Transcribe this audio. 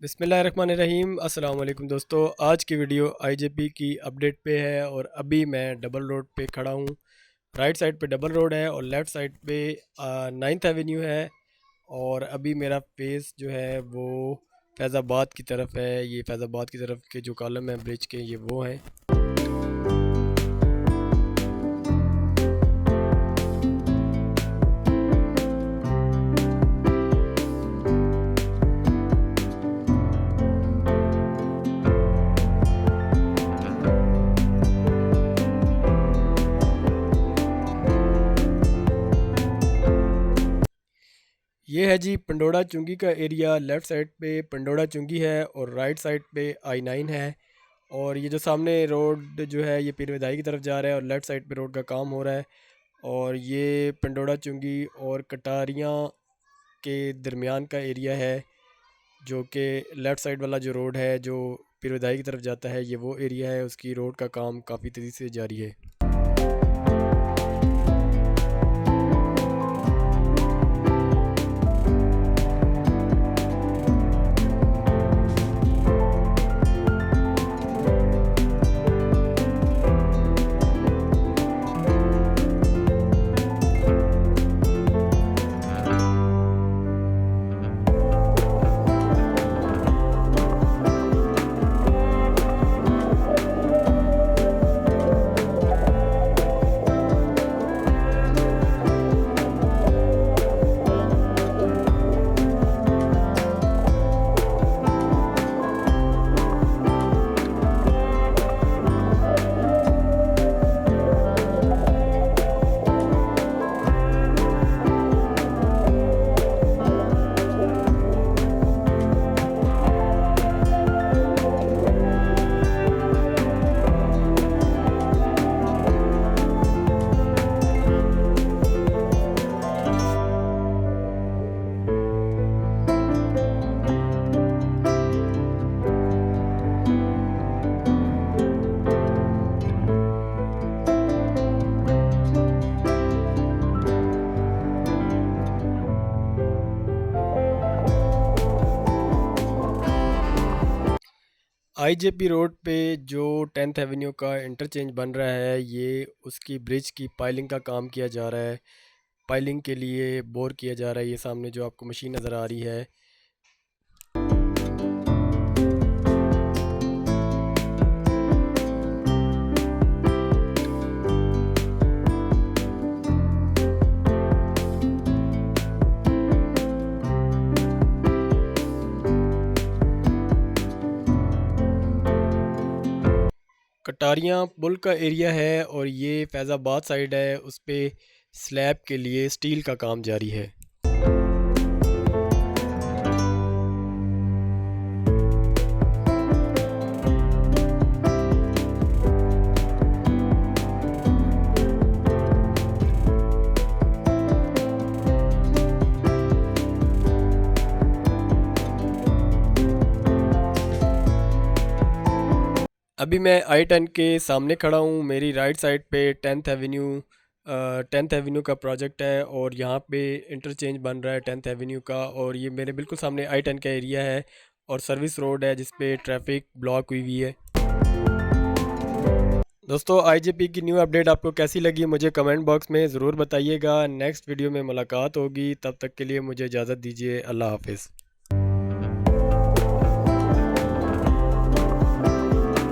बिस्मिल्लाहिर्रहमानिर्रहीम। अस्सलाम वालेकुम दोस्तों, आज की वीडियो आईजेपी की अपडेट पे है और अभी मैं डबल रोड पे खड़ा हूँ। राइट साइड पे डबल रोड है और लेफ़्ट साइड पे 9th एवेन्यू है। और अभी मेरा फेस जो है वो फैज़ाबाद की तरफ है। ये फैज़ाबाद की तरफ के जो कॉलम है ब्रिज के, ये वो हैं। ये है जी पंडोड़ा चुंगी का एरिया। लेफ़्ट साइड पे पंडोड़ा चुंगी है और राइट साइड पे I9 है। और ये जो सामने रोड जो है ये पीर विदाई की तरफ जा रहा है और लेफ़्ट साइड पे रोड का काम हो रहा है। और ये पंडोड़ा चुंगी और कटारियाँ के दरमियान का एरिया है, जो कि लेफ़्ट साइड वाला जो रोड है जो पीर विदाई की तरफ जाता है, ये वो एरिया है। उसकी रोड का काम काफ़ी तेज़ी से जारी है। आईजेपी रोड पे जो 10th एवेन्यू का इंटरचेंज बन रहा है, ये उसकी ब्रिज की पाइलिंग का काम किया जा रहा है। पाइलिंग के लिए बोर किया जा रहा है। ये सामने जो आपको मशीन नज़र आ रही है। कटारियाँ पुल का एरिया है और ये फैज़ाबाद साइड है। उस पे स्लैब के लिए स्टील का काम जारी है। अभी मैं I10 के सामने खड़ा हूँ। मेरी राइट साइड पे 10th एवेन्यू का प्रोजेक्ट है और यहाँ पे इंटरचेंज बन रहा है 10th एवेन्यू का। और ये मेरे बिल्कुल सामने I10 का एरिया है और सर्विस रोड है जिस पे ट्रैफिक ब्लॉक हुई है। दोस्तों, आईजेपी की न्यू अपडेट आपको कैसी लगी मुझे कमेंट बॉक्स में ज़रूर बताइएगा। नेक्स्ट वीडियो में मुलाकात होगी, तब तक के लिए मुझे इजाज़त दीजिए। अल्लाह हाफिज़।